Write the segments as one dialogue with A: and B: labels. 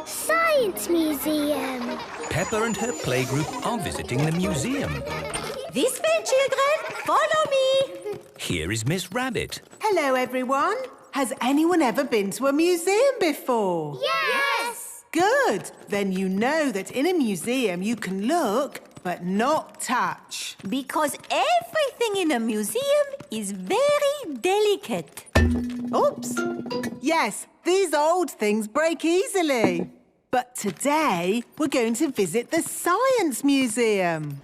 A: Science Museum.
B: Peppa and her playgroup are visiting the museum.
C: This way, children. Follow me.
B: Here is Miss Rabbit.
D: Hello, everyone. Has anyone ever been to a museum before?
A: Yes!
D: Good. Then you know that in a museum you can look but not touch.
C: Because everything in a museum is very delicate.
D: Oops. Yes, these old things break easily. But today we're going to visit the Science Museum.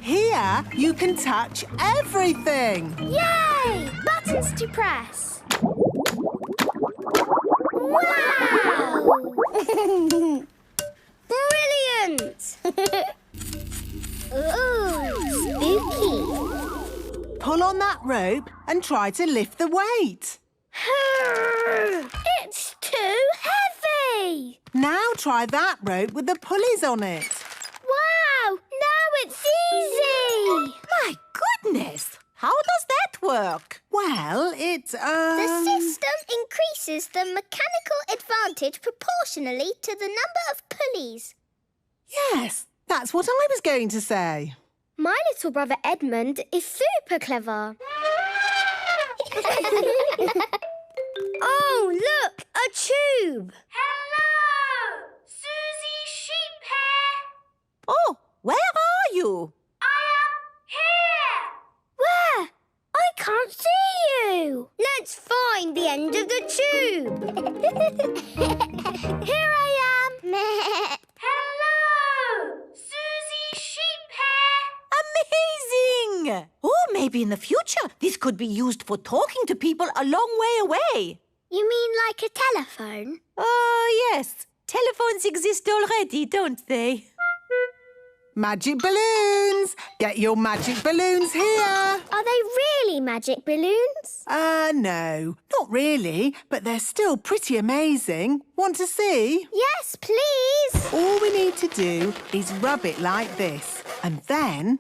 D: Here you can touch everything.
A: Yay! Buttons to press. Wow! Brilliant! Ooh, spooky.
D: Pull on that rope and try to lift the weight.
A: It's too heavy.
D: Now try that rope with the pulleys on it.
A: Wow! Now it's easy.
C: My goodness! How does that work?
D: Well,
A: The system increases the mechanical advantage proportionally to the number of pulleys.
D: Yes, that's what I was going to say.
A: My little brother Edmund is super clever. Oh, look! A tube!
E: Hello! Susie Sheephair!
C: Oh, where are you?
E: I am
A: Where? I can't see you. Let's find the end of the tube. Here I am.
E: here! Hello! Susie Sheephair!
C: Amazing! Oh, maybe in the future this could be used for talking to people a long way away.
A: You mean like a telephone?
C: Oh, yes. Telephones exist already, don't they?
D: Magic balloons! Get your magic balloons here!
A: Are they really magic balloons?
D: No, not really, but they're still pretty amazing. Want to see?
A: Yes, please.
D: All we need to do is rub it like this, and then...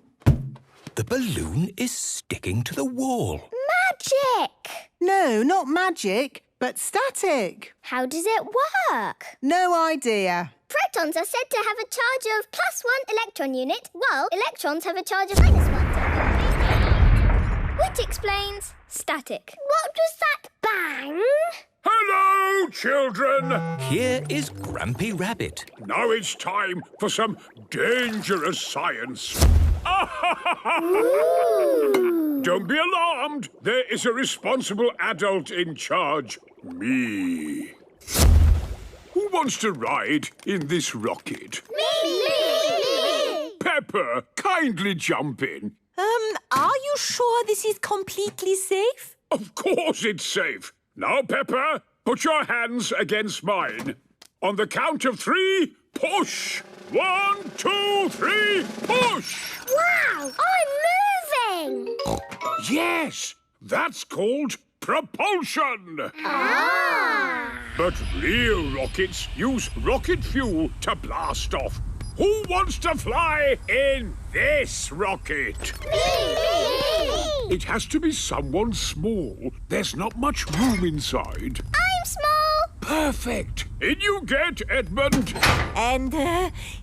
B: The balloon is sticking to the wall.
A: Magic!
D: No, not magic, but static.
A: How does it work?
D: No idea.
A: Protons are said to have a charge of +1 electron unit, while electrons have a charge of -1. Which explains static. What was that bang?
F: Hello, children!
B: Here is Grampy Rabbit.
F: Now it's time for some dangerous science. Don't be alarmed. There is a responsible adult in charge. Me. Who wants to ride in this rocket?
A: Me!
F: Peppa, kindly jump in.
C: Are you sure this is completely safe?
F: Of course it's safe. Now, Peppa, put your hands against mine. On the count of 3, push. 1, 2, 3, push!
A: Wow! I'm moving!
F: Yes, that's called propulsion.
A: Ah!
F: But real rockets use rocket fuel to blast off. Who wants to fly in this rocket?
A: Me!
F: It has to be someone small. There's not much room inside.
A: I'm small!
F: Perfect. In you get, Edmund.
C: And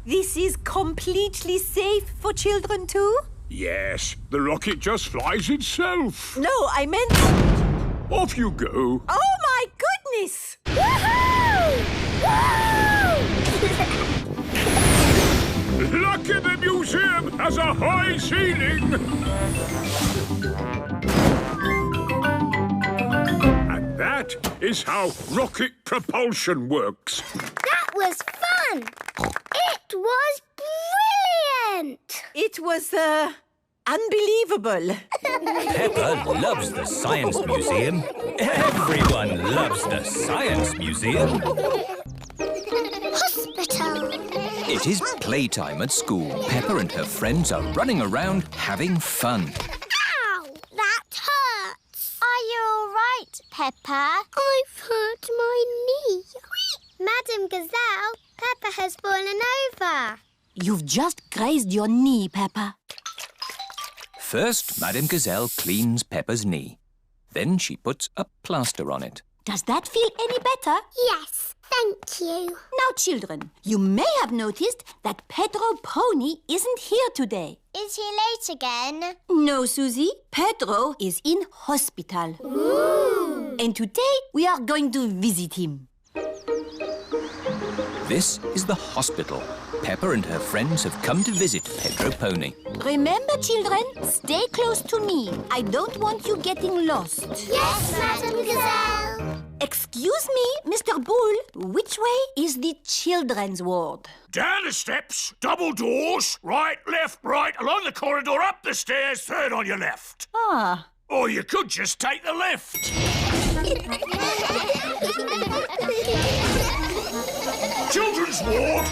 C: this is completely safe for children too?
F: Yes, the rocket just flies itself.
C: No, I meant...
F: Off you go.
C: Oh, my goodness!
A: Woohoo! Woo!
F: Lucky the museum has a high ceiling. And that is how rocket propulsion works.
A: That was fun! It was brilliant!
C: It was, unbelievable.
B: Peppa loves the Science Museum. Everyone loves the Science Museum.
A: Hospital!
G: It is playtime at school. Peppa and her friends are running around having fun.
A: Ow! That hurts! Are you all right, Peppa? I've hurt my knee. Madam Gazelle, Peppa has fallen over.
C: You've just grazed your knee, Peppa.
G: First, Madame Gazelle cleans Peppa's knee. Then she puts a plaster on it.
C: Does that feel any better?
A: Yes, thank you.
C: Now, children, you may have noticed that Pedro Pony isn't here today.
A: Is he late again?
C: No, Susie. Pedro is in hospital.
A: Ooh.
C: And today we are going to visit him.
G: This is the hospital. Peppa and her friends have come to visit Pedro Pony.
C: Remember, children, stay close to me. I don't want you getting lost.
A: Yes, Madam Gazelle.
C: Excuse me, Mr. Bull. Which way is the children's ward?
H: Down the steps, double doors, right, along the corridor, up the stairs, third on your left.
C: Ah.
H: Or you could just take the lift. Children's ward.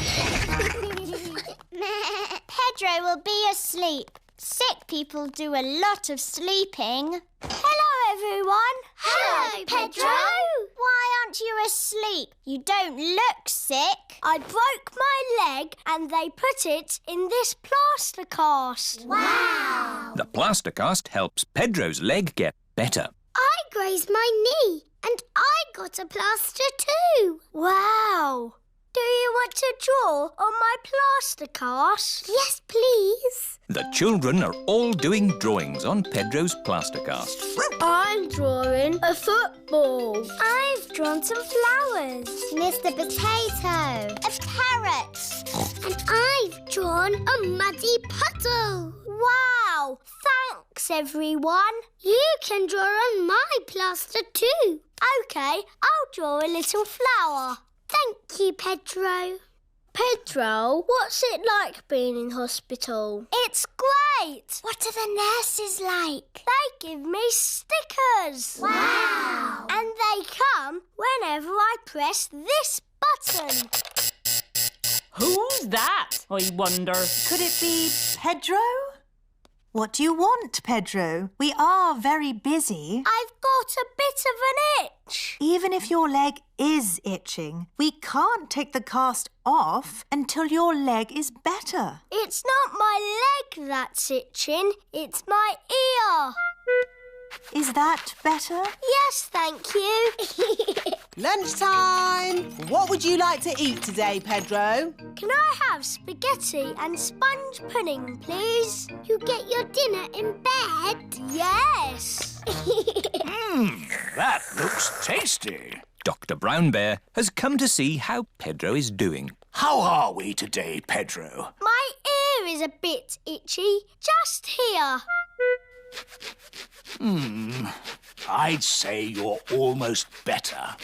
A: Pedro will be asleep. Sick people do a lot of sleeping. Hello, everyone.
E: Hello, Pedro.
A: Why aren't you asleep? You don't look sick.
E: I broke my leg and they put it in this plaster cast.
A: Wow.
G: The plaster cast helps Pedro's leg get better.
A: I grazed my knee and I got a plaster too.
E: Wow. Do you want to draw on my plaster cast?
A: Yes, please.
G: The children are all doing drawings on Pedro's plaster cast.
E: I'm drawing a football. I've drawn some flowers.
A: Mr. Potato. A parrot. And I've drawn a muddy puddle.
E: Wow! Thanks, everyone. You can draw on my plaster too. OK, I'll draw a little flower.
A: Thank you, Pedro.
E: Pedro, what's it like being in hospital? It's great.
A: What are the nurses like?
E: They give me stickers.
A: Wow.
E: And they come whenever I press this button.
I: Who's that, I wonder?
C: Could it be Pedro? What do you want, Pedro? We are very busy.
E: I've got a bit of an itch.
C: Even if your leg is itching, we can't take the cast off until your leg is better.
E: It's not my leg that's itching, it's my ear.
C: Is that better?
E: Yes, thank you.
D: Lunchtime! What would you like to eat today, Pedro?
E: Can I have spaghetti and sponge pudding, please?
A: You get your dinner in bed?
E: Yes.
H: That looks tasty.
G: Dr. Brown Bear has come to see how Pedro is doing.
H: How are we today, Pedro?
E: My ear is a bit itchy, just here.
H: I'd say you're almost better.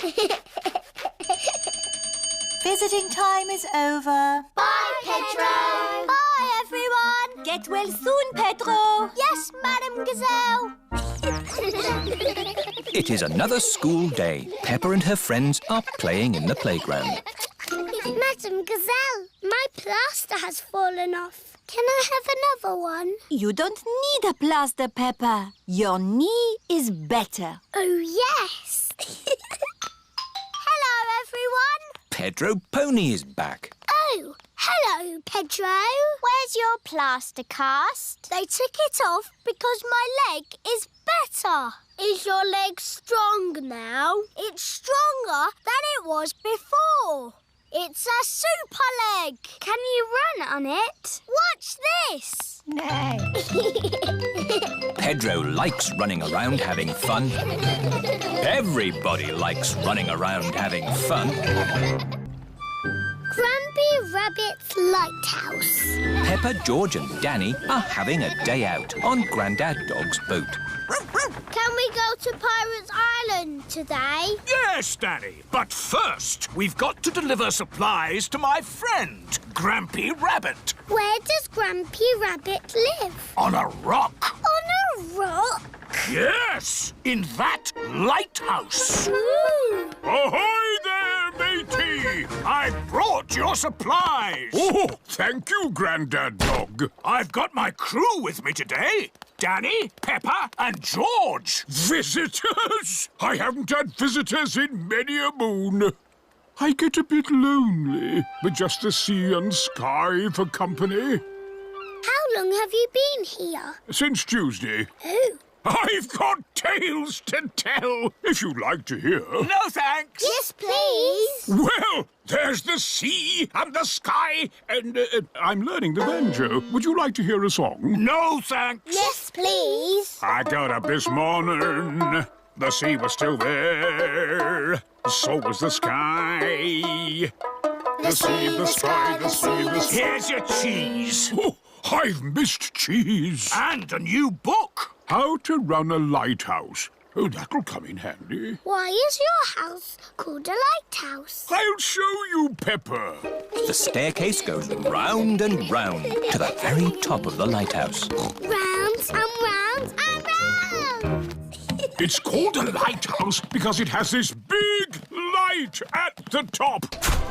C: Visiting time is over.
E: Bye, Pedro. Bye, everyone.
C: Get well soon, Pedro.
E: Yes, Madam Gazelle.
G: It is another school day. Peppa and her friends are playing in the playground.
A: Madam Gazelle, my plaster has fallen off. Can I have another one?
C: You don't need a plaster, Peppa. Your knee is better.
A: Oh, yes.
E: Hello, everyone.
G: Pedro Pony is back.
A: Oh, hello, Pedro. Where's your plaster cast?
E: They took it off because my leg is better. Is your leg strong now? It's stronger than it was before. It's a super leg.
A: Can you run on it?
E: Watch this.
C: No.
G: Pedro likes running around having fun. Everybody likes running around having fun.
A: Grumpy Rabbit's Lighthouse.
G: Peppa, George and Danny are having a day out on Grandad Dog's boat.
A: Can we go to Pirates Island today?
H: Yes, Danny. But first, we've got to deliver supplies to my friend, Grampy Rabbit.
A: Where does Grumpy Rabbit live?
H: On a rock.
A: On a rock?
H: Yes, in that lighthouse.
A: Ooh.
F: Ahoy there, matey!
H: I brought your supplies.
F: Oh, thank you, Grandad Dog.
H: I've got my crew with me today. Danny, Peppa and George.
F: Visitors? I haven't had visitors in many a moon. I get a bit lonely with just the sea and sky for company.
A: How long have you been here?
F: Since Tuesday.
A: Oh,
F: I've got tales to tell, if you'd like to hear.
H: No, thanks.
E: Yes, please.
F: Well, there's the sea and the sky, and I'm learning the banjo. Would you like to hear a song?
H: No, thanks.
E: Yes, please.
F: I got up this morning. The sea was still there. So was the sky. The sea, the sky, the sea, the sky.
H: Here's your cheese.
F: Oh, I've missed cheese.
H: And a new book.
F: How to run a lighthouse. Oh, that'll come in handy.
E: Why is your house called a lighthouse?
F: I'll show you, Peppa.
G: The staircase goes round and round to the very top of the lighthouse.
E: Round and round and round.
F: It's called a lighthouse because it has this big light at the top.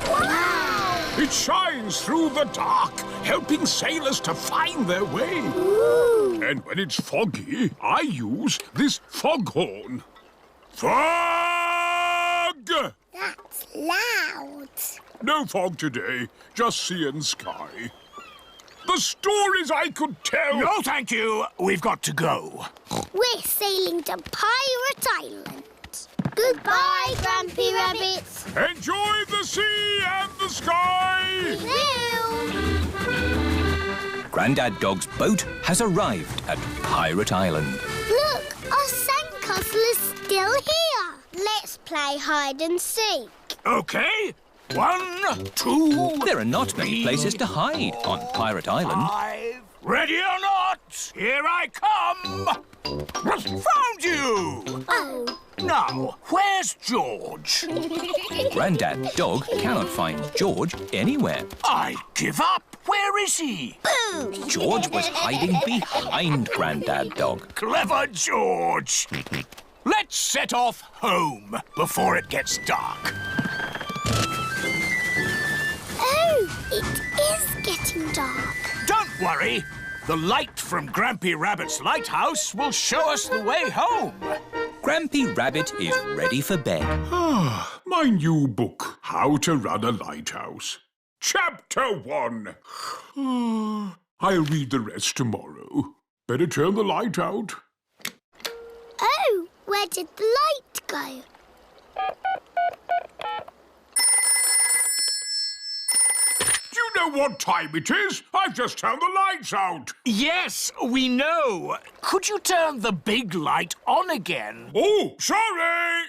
E: Wow!
F: It shines through the dark, helping sailors to find their way.
E: Ooh.
F: And when it's foggy, I use this foghorn. Fog!
E: That's loud.
F: No fog today, just sea and sky. The stories I could tell...
H: No, thank you. We've got to go.
E: We're sailing to Pirate Island. Goodbye, Grampy Rabbit.
F: Enjoy the sea and the sky!
E: Will.
G: Grandad Dog's boat has arrived at Pirate Island.
E: Look, our sandcastle is still here. Let's play hide and seek.
H: OK. 1, 2...
G: There are not many places to hide on Pirate Island.
H: 5. Ready or not, here I come. Found you.
E: Oh.
H: Now, where's George?
G: Grandad Dog cannot find George anywhere.
H: I give up. Where is he?
E: Boo!
G: George was hiding behind Grandad Dog.
H: Clever George. Let's set off home before it gets dark.
E: Oh, it is getting dark.
H: Don't worry. The light from Grampy Rabbit's lighthouse will show us the way home.
G: Grampy Rabbit is ready for bed.
F: My new book, How to Run a Lighthouse. Chapter 1. I'll read the rest tomorrow. Better turn the light out.
E: Oh, where did the light go?
F: Do you know what time it is? I've just turned the lights out.
H: Yes, we know. Could you turn the big light on again?
F: Oh, sorry.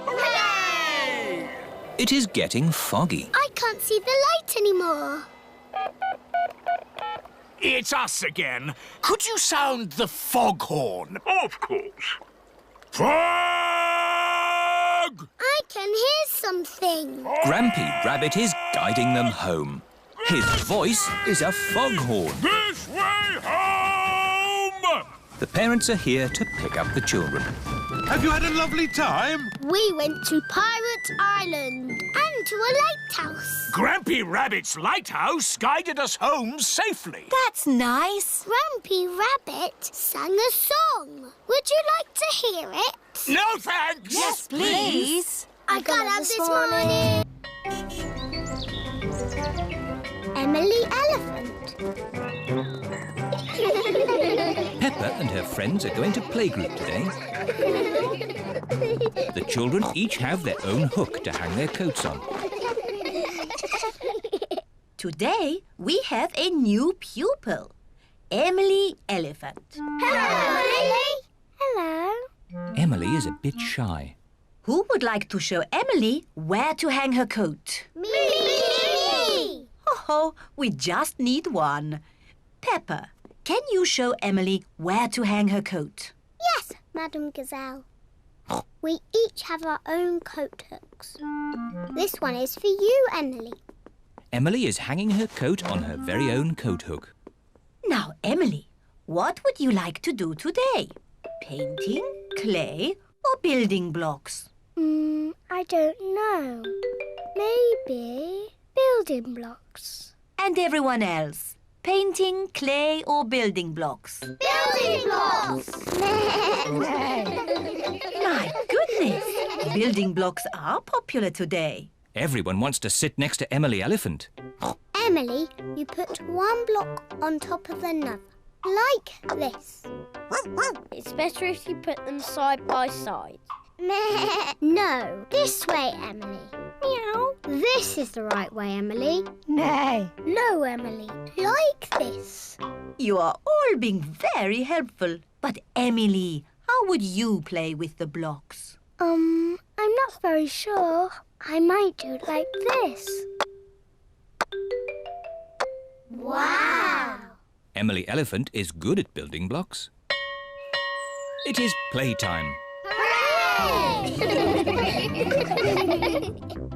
H: Hooray!
G: It is getting foggy.
E: I can't see the light anymore.
H: It's us again. Could you sound the foghorn?
F: Of course. Fog!
E: I can hear something.
G: Grampy Rabbit is guiding them home. His voice is a foghorn.
F: This way home!
G: The parents are here to pick up the children.
J: Have you had a lovely time?
E: We went to Pirate Island and to a lighthouse.
H: Grampy Rabbit's lighthouse guided us home safely.
C: That's nice.
E: Grampy Rabbit sang a song. Would you like to hear it?
H: No, thanks.
C: Yes, please.
E: I got up this morning. Emily Elephant.
G: Peppa and her friends are going to playgroup today. The children each have their own hook to hang their coats on.
C: Today, we have a new pupil, Emily Elephant.
E: Hello, Emily. Hello.
G: Emily is a bit shy.
C: Who would like to show Emily where to hang her coat?
E: Me!
C: Oh, we just need one. Peppa, can you show Emily where to hang her coat?
E: Yes, Madam Gazelle. We each have our own coat hooks. This one is for you, Emily.
G: Emily is hanging her coat on her very own coat hook.
C: Now, Emily, what would you like to do today? Painting, clay, or building blocks?
E: I don't know. Maybe building blocks.
C: And everyone else? Painting, clay, or building blocks?
E: Building blocks!
C: My goodness! Building blocks are popular today.
G: Everyone wants to sit next to Emily Elephant.
E: Emily, you put one block on top of another. Like this. It's better if you put them side by side. No, this way, Emily. Meow. This is the right way, Emily. No, Emily, like this.
C: You are all being very helpful. But Emily, how would you play with the blocks?
E: I'm not very sure. I might do it like this. Wow!
B: Emily Elephant is good at building blocks. It is playtime.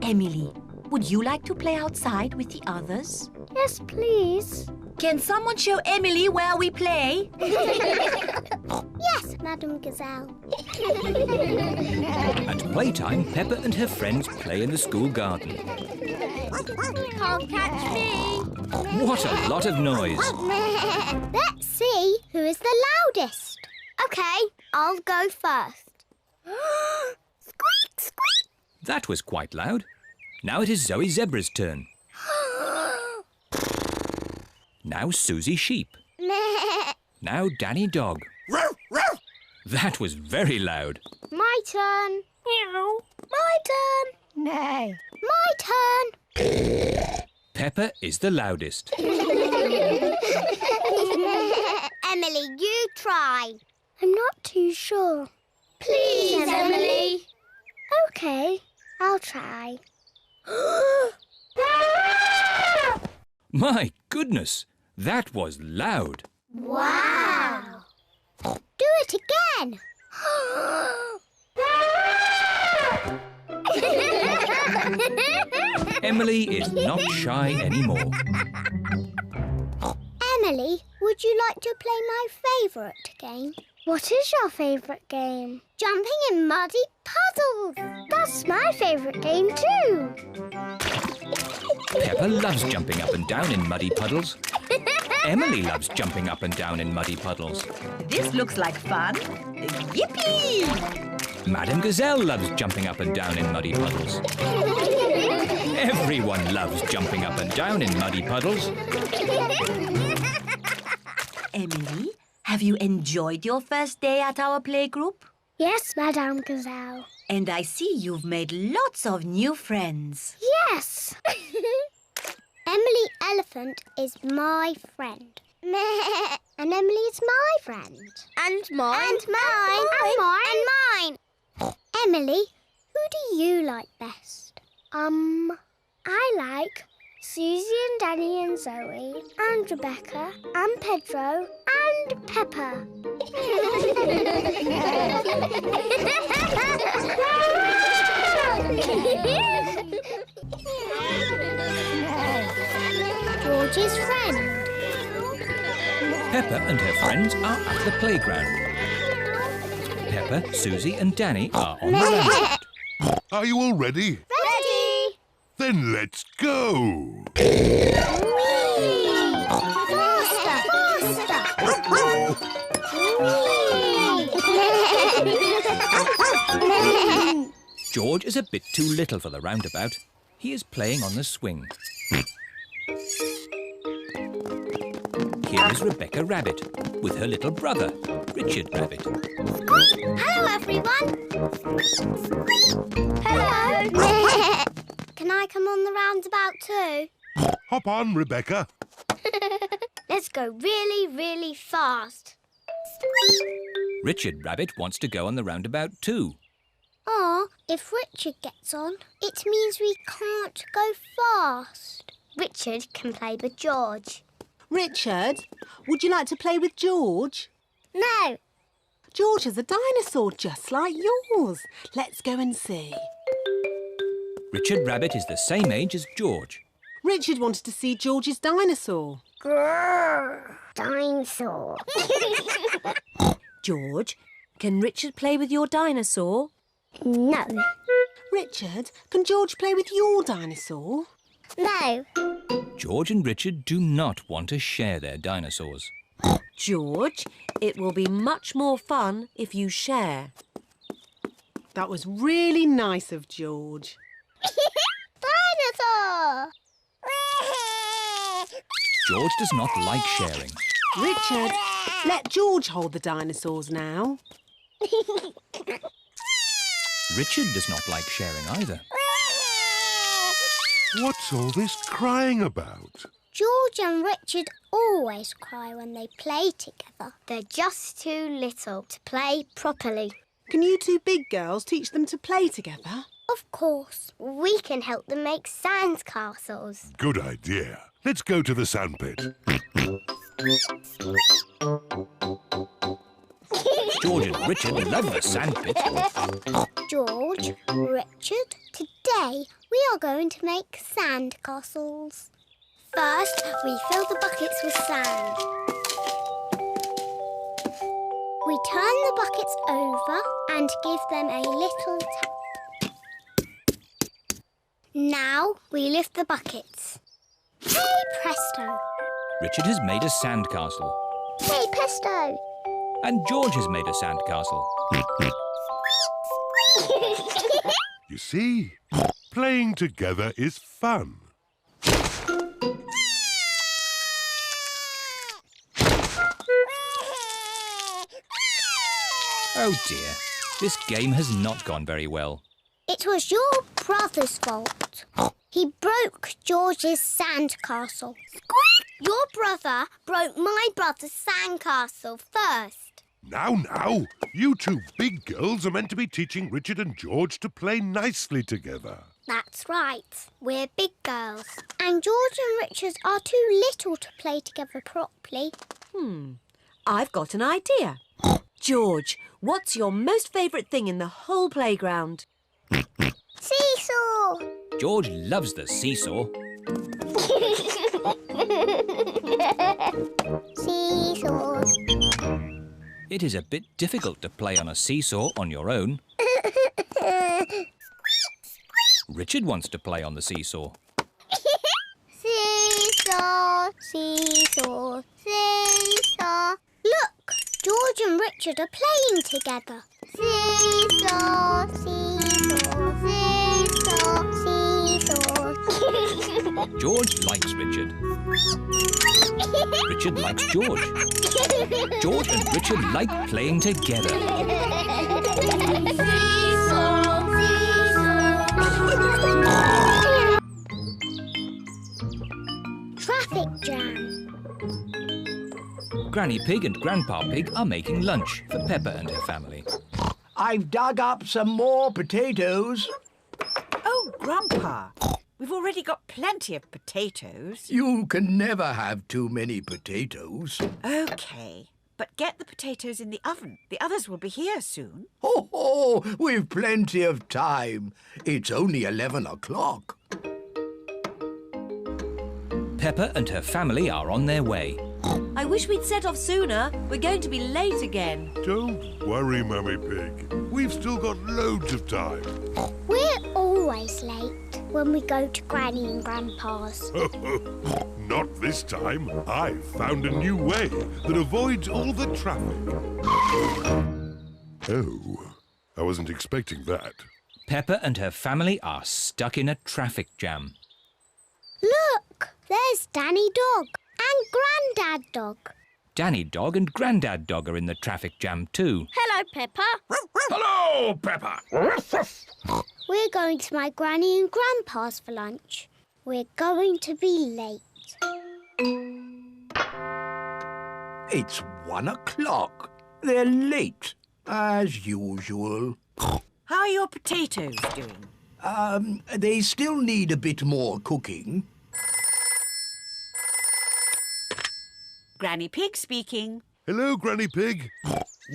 C: Emily, would you like to play outside with the others?
E: Yes, please.
C: Can someone show Emily where we play?
E: Yes, Madam Gazelle.
B: At playtime, Peppa and her friends play in the school garden.
E: Can't catch me.
B: What a lot of noise!
E: Let's see who is the loudest. OK, I'll go first. Squeak, squeak.
B: That was quite loud. Now it is Zoe Zebra's turn. Now Susie Sheep. Now Danny Dog. That was very loud.
E: My turn. Meow. My turn.
C: Nay.
E: My turn.
B: Peppa is the loudest.
E: Emily, you try. I'm not too sure. Please, Emily. OK, I'll try.
B: My goodness, that was loud.
E: Wow! Do it again.
B: Emily is not shy anymore.
E: Emily, would you like to play my favourite game? What is your favourite game? Jumping in muddy puddles. That's my favourite game too.
B: Peppa loves jumping up and down in muddy puddles. Emily loves jumping up and down in muddy puddles.
C: This looks like fun. Yippee!
B: Madam Gazelle loves jumping up and down in muddy puddles. Everyone loves jumping up and down in muddy puddles.
C: Emily, have you enjoyed your first day at our playgroup?
E: Yes, Madame Gazelle.
C: And I see you've made lots of new friends.
E: Yes. Emily Elephant is my friend. And Emily's my friend. And mine. And mine. And mine. And mine. Emily, who do you like best? I like Susie and Danny and Zoe and Rebecca and Pedro and Peppa. George's friend.
B: Peppa and her friends are at the playground. Peppa, Susie and Danny are on the roundabout.
J: Are you all ready?
E: Ready!
J: Then let's go!
B: George is a bit too little for the roundabout. He is playing on the swing. Here is Rebecca Rabbit with her little brother, Richard Rabbit.
E: Hello, everyone. Hello. Can I come on the roundabout too?
J: Hop on, Rebecca.
E: Let's go really, really fast.
B: Richard Rabbit wants to go on the roundabout too.
E: Oh, if Richard gets on, it means we can't go fast. Richard can play with George.
D: Richard, would you like to play with George?
E: No.
D: George is a dinosaur just like yours. Let's go and see.
B: Richard Rabbit is the same age as George.
D: Richard wanted to see George's dinosaur.
E: Grrr, dinosaur.
C: George, can Richard play with your dinosaur?
E: No.
D: Richard, can George play with your dinosaur?
E: No.
B: George and Richard do not want to share their dinosaurs.
K: George, it will be much more fun if you share.
D: That was really nice of George.
E: Dinosaur!
B: George does not like sharing.
D: Richard, let George hold the dinosaurs now.
G: Richard does not like sharing either.
J: What's all this crying about?
A: George and Richard always cry when they play together. They're just too little to play properly.
D: Can you two big girls teach them to play together?
A: Of course. We can help them make sand castles.
J: Good idea. Let's go to the sandpit.
G: George and Richard love the sandpit.
A: George, Richard, today we are going to make sand castles. First, we fill the buckets with sand. We turn the buckets over and give them a little tap. Now we lift the buckets. Hey presto!
G: Richard has made a sandcastle.
A: Hey presto!
G: And George has made a sandcastle.
J: You see, playing together is fun.
G: Oh dear, this game has not gone very well.
A: It was your brother's fault. He broke George's sandcastle. Your brother broke my brother's sandcastle first.
J: Now, you two big girls are meant to be teaching Richard and George to play nicely together.
A: That's right. We're big girls. And George and Richard are too little to play together properly.
K: I've got an idea. George, what's your most favourite thing in the whole playground?
A: Seesaw!
G: George loves the seesaw.
A: Seesaw.
G: It is a bit difficult to play on a seesaw on your own. Richard wants to play on the seesaw.
A: Seesaw, seesaw, seesaw. Look, George and Richard are playing together. Seesaw, seesaw, seesaw, seesaw.
G: George likes Richard. Richard likes George. George and Richard like playing together.
A: Traffic jam.
G: Granny Pig and Grandpa Pig are making lunch for Peppa and her family.
H: I've dug up some more potatoes.
C: Oh, Grandpa, we've already got plenty of potatoes.
H: You can never have too many potatoes.
C: OK, but get the potatoes in the oven. The others will be here soon.
H: Oh, we've plenty of time. It's only 11 o'clock.
G: Peppa and her family are on their way.
K: I wish we'd set off sooner. We're going to be late again.
J: Don't worry, Mummy Pig. We've still got loads of time.
A: We're always late when we go to Granny and Grandpa's.
J: Not this time. I've found a new way that avoids all the traffic. Oh, I wasn't expecting that.
G: Peppa and her family are stuck in a traffic jam.
A: Look, there's Danny Dog and Grandad Dog.
G: Danny Dog and Grandad Dog are in the traffic jam too.
E: Hello, Peppa.
F: Hello, Peppa.
A: We're going to my Granny and Grandpa's for lunch. We're going to be late.
H: It's 1 o'clock. They're late, as usual.
C: How are your potatoes doing?
H: They still need a bit more cooking.
C: Granny Pig speaking.
J: Hello, Granny Pig.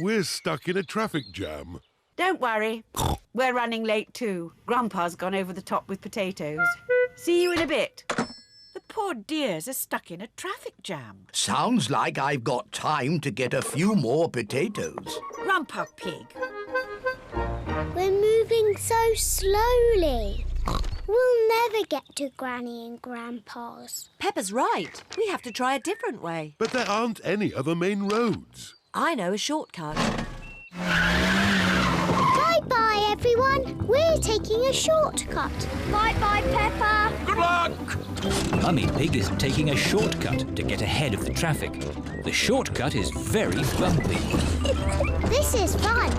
J: We're stuck in a traffic jam.
C: Don't worry. We're running late too. Grandpa's gone over the top with potatoes. See you in a bit. The poor dears are stuck in a traffic jam.
H: Sounds like I've got time to get a few more potatoes.
C: Grandpa Pig.
A: We're moving so slowly. We'll never get to Granny and Grandpa's.
K: Peppa's right. We have to try a different way.
J: But there aren't any other main roads.
K: I know a shortcut.
A: Bye-bye, everyone. We're taking a shortcut. Bye-bye, Peppa.
F: Good luck.
B: Mummy Pig is taking a shortcut to get ahead of the traffic. The shortcut is very bumpy.
A: This is fun.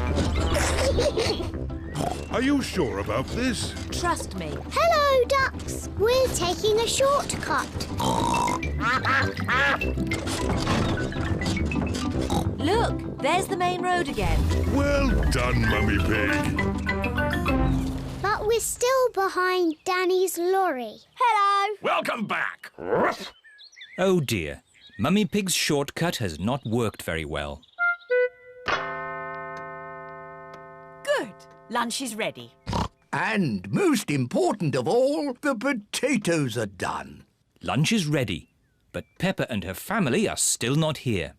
J: Are you sure about this?
K: Trust me.
A: Hello, ducks. We're taking a shortcut.
K: Look, there's the main road again.
J: Well done, Mummy Pig.
A: But we're still behind Danny's lorry. Hello.
H: Welcome back.
B: Oh dear, Mummy Pig's shortcut has not worked very well.
C: Good. Lunch is ready.
L: And most important of all, the potatoes are done.
B: Lunch is ready, but Peppa and her family are still not here.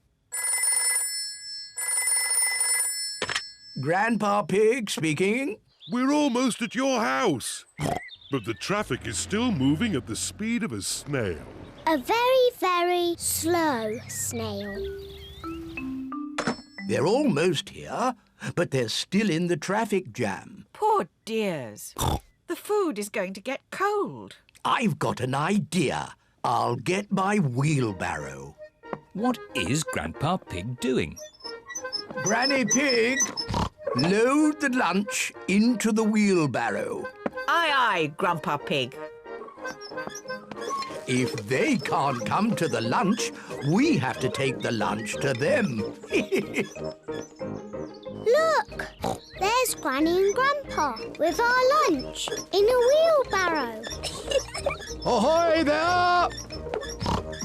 L: Grandpa Pig speaking.
J: We're almost at your house. But the traffic is still moving at the speed of a snail.
A: A very, very slow snail.
L: They're almost here, but they're still in the traffic jam.
C: Poor dears. The food is going to get cold.
L: I've got an idea. I'll get my wheelbarrow.
B: What is Grandpa Pig doing?
L: Granny Pig, load the lunch into the wheelbarrow.
C: Aye, aye, Grandpa Pig.
L: If they can't come to the lunch, we have to take the lunch to them.
A: Look, there's Granny and Grandpa with our lunch in a wheelbarrow.
L: Ahoy there!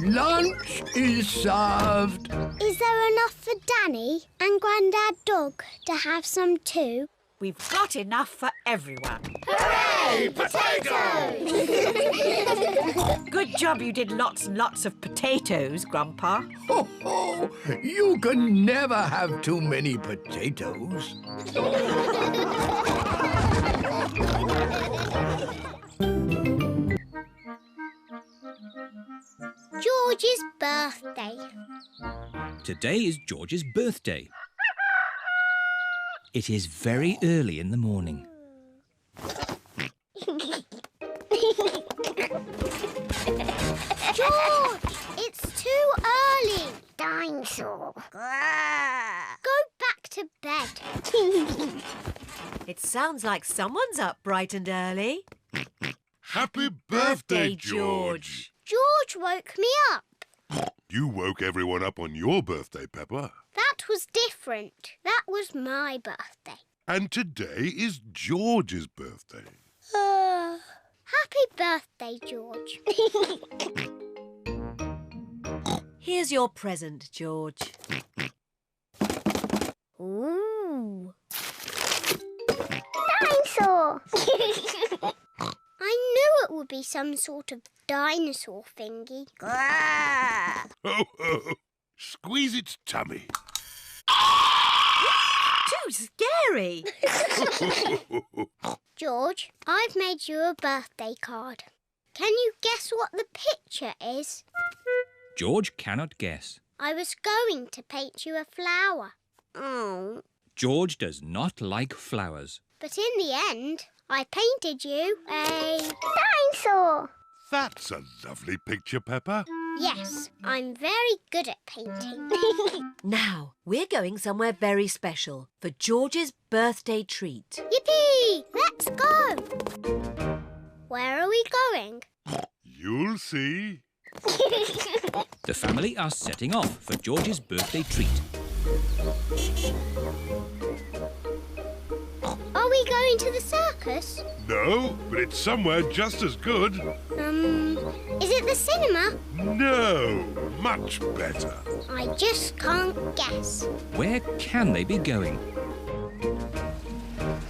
L: Lunch is served.
A: Is there enough for Danny and Grandad Dog to have some too?
C: We've got enough for everyone.
A: Hooray! Potatoes!
C: Good job you did lots and lots of potatoes, Grandpa.
L: Ho, ho! You can never have too many potatoes.
A: George's birthday.
B: Today is George's birthday. It is very early in the morning.
A: George, it's too early. Dinosaur. Go back to bed.
K: It sounds like someone's up bright and early.
J: Happy birthday, George.
A: George woke me up.
J: You woke everyone up on your birthday, Peppa.
A: That was different. That was my birthday.
J: And today is George's birthday.
A: Happy birthday, George.
K: Here's your present, George.
A: Ooh. Dinosaur! I knew it would be some sort of dinosaur thingy.
J: Ho, ho. Squeeze its tummy.
K: Too scary.
A: George, I've made you a birthday card. Can you guess what the picture is?
B: George cannot guess.
A: I was going to paint you a flower. Oh.
B: George does not like flowers.
A: But in the end, I painted you a dinosaur.
J: That's a lovely picture, Peppa.
A: Yes, I'm very good at painting.
K: Now, we're going somewhere very special for George's birthday treat.
A: Yippee! Let's go! Where are we going?
J: You'll see.
B: The family are setting off for George's birthday treat.
A: Are we going to the circus?
J: No, but it's somewhere just as good.
A: Is it the cinema?
J: No, much better.
A: I just can't guess.
B: Where can they be going?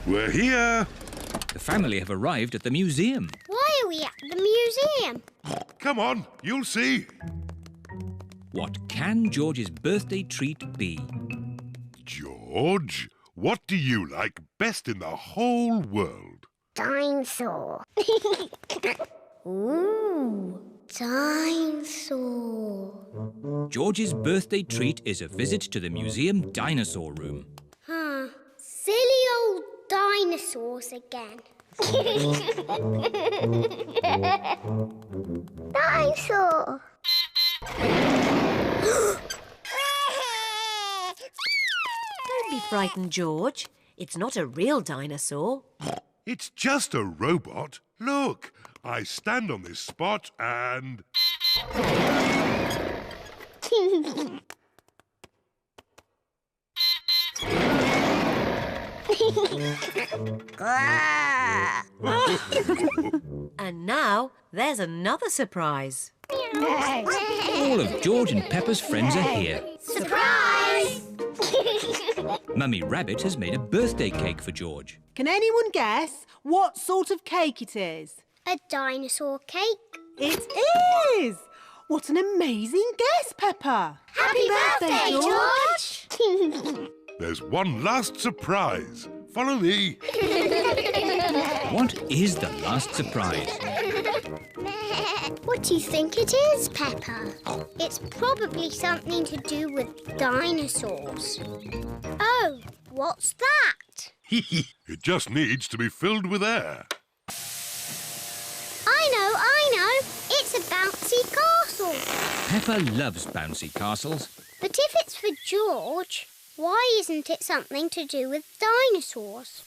J: We're here.
B: The family have arrived at the museum.
A: Why are we at the museum?
J: Come on, you'll see.
B: What can George's birthday treat be?
J: George, what do you like best in the whole world?
A: Dinosaur. Ooh, dinosaur.
B: George's birthday treat is a visit to the museum dinosaur room.
A: Huh. Silly old dinosaurs again. Dinosaur.
K: Don't be frightened, George. It's not a real dinosaur.
J: It's just a robot. Look, I stand on this spot and...
K: And now there's another surprise.
B: All of George and Peppa's friends are here.
A: Surprise!
B: Mummy Rabbit has made a birthday cake for George.
D: Can anyone guess what sort of cake it is?
A: A dinosaur cake.
D: It is! What an amazing guess, Peppa!
A: Happy birthday, George!
J: There's one last surprise. Follow me.
B: What is the last surprise?
A: What do you think it is, Peppa? It's probably something to do with dinosaurs. Oh, what's that?
J: It just needs to be filled with air.
A: I know. It's a bouncy castle.
B: Peppa loves bouncy castles.
A: But if it's for George, why isn't it something to do with dinosaurs?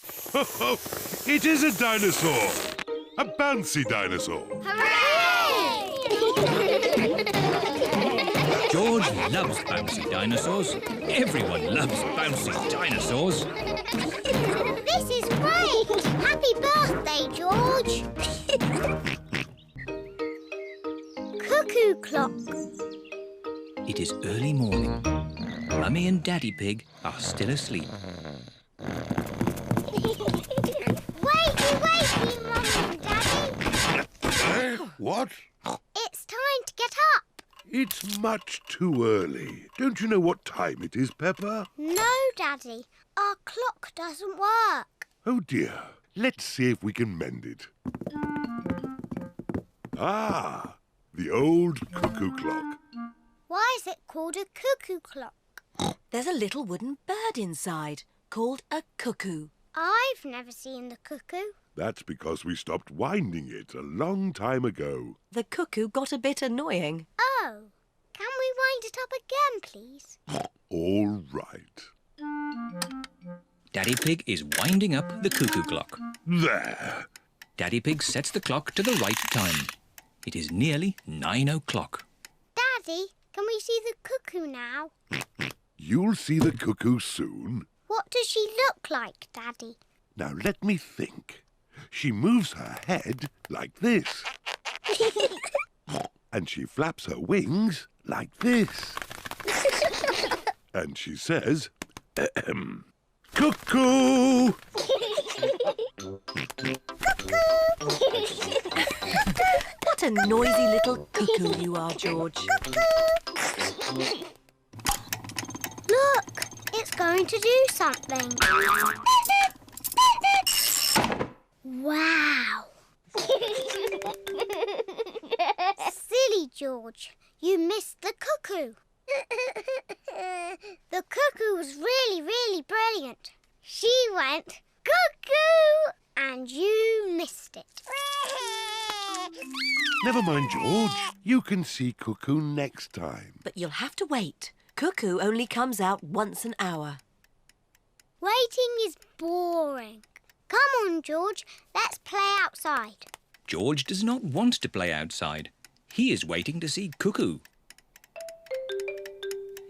J: It is a dinosaur. A bouncy dinosaur.
A: Hooray!
B: George loves bouncy dinosaurs. Everyone loves bouncy dinosaurs.
A: This is great! Happy birthday, George! Cuckoo clock.
B: It is early morning. Mummy and Daddy Pig are still asleep.
A: Wakey, Mummy and Daddy.
J: What?
A: It's time to get up.
J: It's much too early. Don't you know what time it is, Peppa?
A: No, Daddy. Our clock doesn't work.
J: Oh, dear. Let's see if we can mend it. Ah, the old cuckoo clock.
A: Why is it called a cuckoo clock?
K: There's a little wooden bird inside called a cuckoo.
A: I've never seen the cuckoo.
J: That's because we stopped winding it a long time ago.
K: The cuckoo got a bit annoying.
A: Oh, can we wind it up again, please?
J: All right.
B: Daddy Pig is winding up the cuckoo clock.
J: There.
B: Daddy Pig sets the clock to the right time. It is nearly 9 o'clock.
A: Daddy, can we see the cuckoo now?
J: You'll see the cuckoo soon.
A: What does she look like, Daddy?
J: Now let me think. She moves her head like this. And she flaps her wings like this. And she says, cuckoo!
K: What a noisy little cuckoo you are, George.
A: Look, it's going to do something. Wow. Silly George, you missed the cuckoo. The cuckoo was really, really brilliant. She went cuckoo and you missed it.
J: Never mind, George. You can see cuckoo next time.
K: But you'll have to wait. Cuckoo only comes out once an hour.
A: Waiting is boring. Come on, George, let's play outside.
B: George does not want to play outside. He is waiting to see Cuckoo.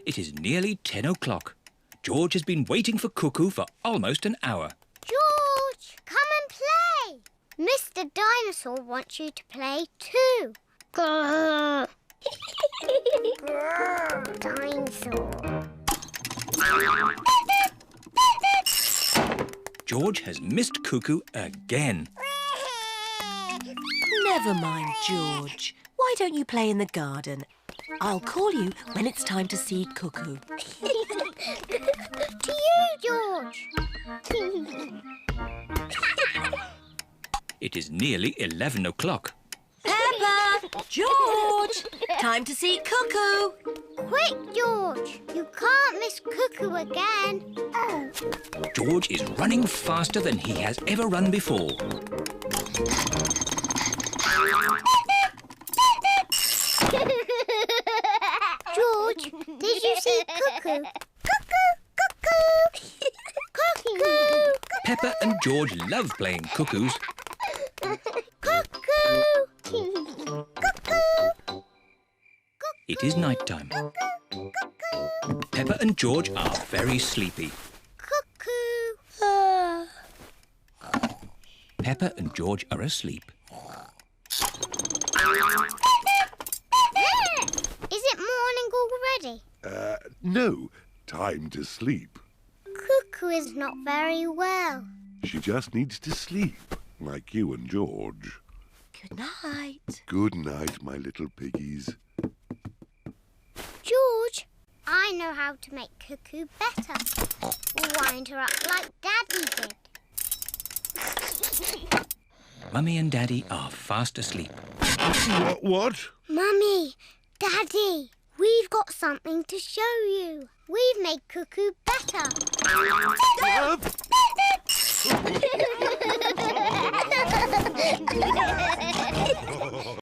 B: It is nearly 10 o'clock. George has been waiting for Cuckoo for almost an hour.
A: George, come and play. Mr. Dinosaur wants you to play too. Grrr. Grrr, dinosaur.
B: George has missed Cuckoo again.
K: Never mind, George. Why don't you play in the garden? I'll call you when it's time to see Cuckoo.
A: To you, George.
B: It is nearly 11 o'clock.
K: Peppa! George! Time to see Cuckoo!
A: Quick, George. You can't miss Cuckoo again. Oh.
B: George is running faster than he has ever run before. George love playing cuckoos.
A: Cuckoo! Cuckoo!
B: It is night time. Peppa and George are very sleepy.
A: Cuckoo!
B: Peppa and George are asleep.
A: Is it morning already?
J: No. Time to sleep.
A: Cuckoo is not very well.
J: She just needs to sleep, like you and George.
K: Good night.
J: Good night, my little piggies.
A: George, I know how to make Cuckoo better. Wind her up like Daddy did.
B: Mummy and Daddy are fast asleep.
J: What?
A: Mummy, Daddy, we've got something to show you. We've made Cuckoo better.